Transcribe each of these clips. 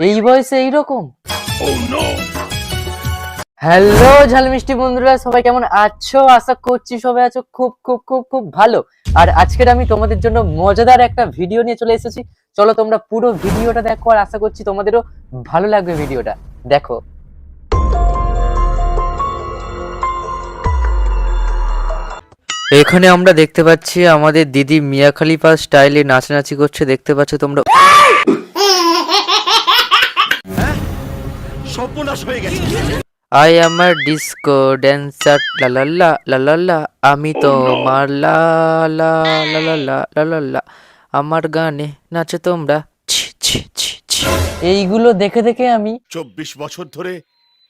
এই বয়সে এইরকম? হ্যালো ঝালমিষ্টি বন্ধুরা, সবাই কেমন আছো? আশা করছি সবাই আছো খুব খুব খুব খুব ভালো। আর আজকের আমি তোমাদের জন্য মজাদার একটা ভিডিও নিয়ে চলে এসেছি। চলো তোমরা পুরো ভিডিওটা দেখো, আর আশা করছি তোমাদেরও ভালো লাগবে ভিডিওটা। দেখো। এখানে আমরা দেখতে পাচ্ছি আমাদের দিদি মিয়া খলিফা স্টাইলে নাচানাচি করছে, দেখতে পাচ্ছ তোমরা। সর্বনাশ হয়ে গেছে। I am a disco dancer লালাল্লা লালাল্লা, আমি তোমার লা লা লালাল্লা লালাল্লা, আমার গানে নাচো তোমরা। ছি ছি ছি ছি। এইগুলো দেখে দেখে আমি 24 বছর ধরে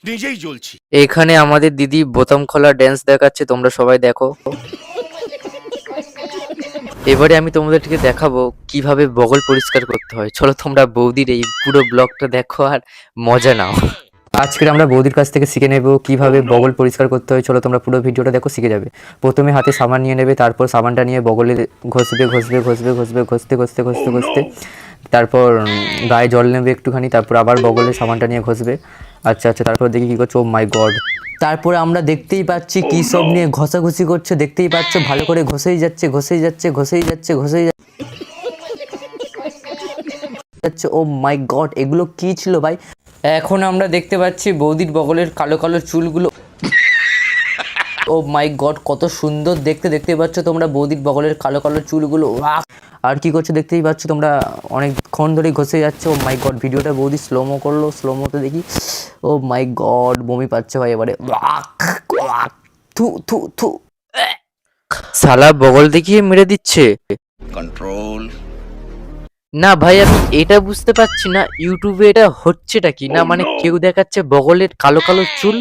নিজেই জ্বলছি। এখানে আমাদের দিদি বোতাম খোলা ড্যান্স দেখাচ্ছে, তোমরা সবাই দেখো। এবারে আমি তোমাদেরকে দেখাবো কিভাবে বগল পরিষ্কার করতে হয়। চলো তোমরা বৌদির এই পুরো ব্লগটা দেখো আর মজা নাও। আজকে আমরা বৌদির কাছ থেকে শিখে নেব কিভাবে বগল পরিষ্কার করতে হয়। চলো তোমরা পুরো ভিডিওটা দেখো, শিখে যাবে। প্রথমে হাতে সাবান নিয়ে নেবে, তারপর সাবানটা নিয়ে বগলে ঘষবে ঘষবে ঘষবে ঘষবে ঘষতে ঘষতে ঘষতে ঘষতে, তারপর গায়ে জল নেবে একটুখানি, তারপর আবার বগলে সাবানটা নিয়ে ঘষবে। আচ্ছা আচ্ছা, তারপর দেখি কী করছো। ও মাই গড। তারপরে আমরা দেখতেই পাচ্ছি কী সব নিয়ে ঘষাঘষি করছে, দেখতেই পাচ্ছ ভালো করে ঘষেই যাচ্ছে ঘষেই যাচ্ছে ঘষেই যাচ্ছে ঘষেই যাচ্ছে। ও মাই গড, এগুলো কি ছিল ভাই? এখন আমরা দেখতে পাচ্ছি বৌদির বগলের কালো কালো চুলগুলো। ও মাই গড, কত সুন্দর দেখতে। দেখতে পাচ্ছ তোমরা বৌদির বগলের কালো কালো চুলগুলো। আর কি করছো দেখতেই পাচ্ছ তোমরা, অনেকক্ষণ ধরে ঘষে যাচ্ছে। ও মাই গড, ভিডিওটা বৌদি স্লোমো করলো, স্লোমোতে দেখি। ও মাই গড, বমি পাচ্ছে ভাই এবারে। থু থু থু। শালা বগল দেখিয়ে মেরে দিচ্ছে। কন্ট্রোল। না ভাই, আমি এটা বুঝতে পারছি না ইউটিউবে এটা হচ্ছেটা কি না। মানে কেউ দেখাচ্ছে বগলের কালো কালো চুল,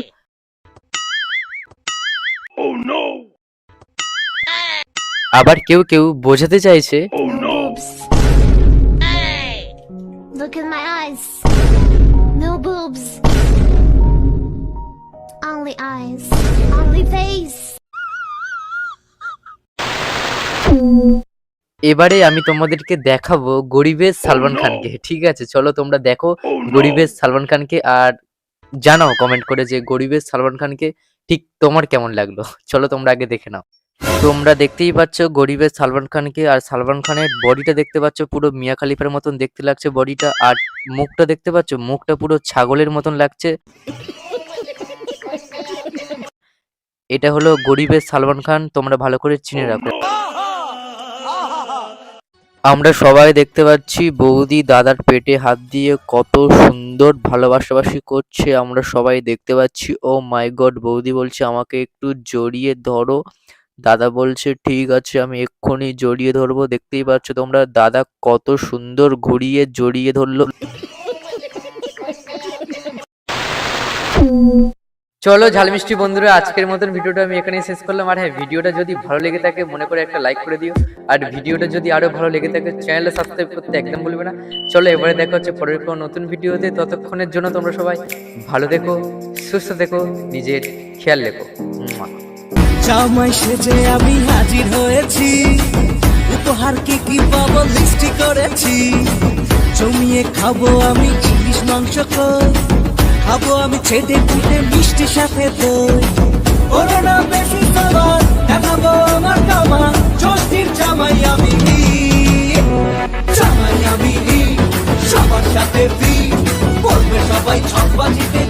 আবার কেউ কেউ বোঝাতে চাইছে Boobs. Look at my eyes. No boobs. Only eyes. Only face. এবারে আমি তোমাদেরকে দেখাবো গরিবের সালমান খানকে। ঠিক আছে, চলো তোমরা দেখো গরিবের সালমান খানকে, আর জানাও কমেন্ট করে যে গরিবের সালমান খানকে ঠিক তোমার কেমন লাগলো। চলো তোমরা আগে দেখে নাও। তোমরা দেখতেই পাচ্ছ গরিবের সালমান খানকে, আর সালমান খানের বডিটা দেখতে পাচ্ছ পুরো মিয়া খলিফার মতন দেখতে লাগছে বডিটা। আর মুখটা দেখতে পাচ্ছ, মুখটা পুরো ছাগলের মতন লাগছে। এটা হলো গরিবের সালমান খান, তোমরা ভালো করে চিনে রাখো। আমরা সবাই দেখতে পাচ্ছি বৌদি দাদার পেটে হাত দিয়ে কত সুন্দর ভালোবাসাবাসি করছে, আমরা সবাই দেখতে পাচ্ছি। ও মাই গড, বৌদি বলছে আমাকে একটু জড়িয়ে ধরো। দাদা বলছে ঠিক আছে, আমি এক্ষুনি জড়িয়ে ধরবো। দেখতেই পাচ্ছ তোমরা দাদা কত সুন্দর ঘুরিয়ে জড়িয়ে ধরলো। চলো ঝালমিষ্টি বন্ধুরা, আজকের মতন ভিডিওটা আমি এখানেই শেষ করলাম। আর হ্যাঁ, ভিডিওটা যদি ভালো লেগে থাকে মনে করে একটা লাইক করে দিও, আর ভিডিওটা যদি আরো ভালো লেগে থাকে চ্যানেলটা সাবস্ক্রাইব করতে একদম ভুলবে না। চলো এবারে দেখা হচ্ছে পরের কোনো নতুন ভিডিওতে। ততক্ষণের জন্য তোমরা সবাই ভালো থেকো, সুস্থ থেকো, নিজের খেয়াল রেখো। জামাই সেজে আমি হাজির হয়েছি, উপহার কি কি পাবো লিস্টি করেছি। জমিয়ে খাবো আমি ইলিশ মাংস কই, খাবো আমি ছেটে পুটে মিষ্টি সাথে দই। করোনা বেশি সবার দেখাবো আমার কামা, ষষ্ঠীর জামাই আমি, জামাই আমি সবার সাথে বলবে সবাই ছক বাজিতে।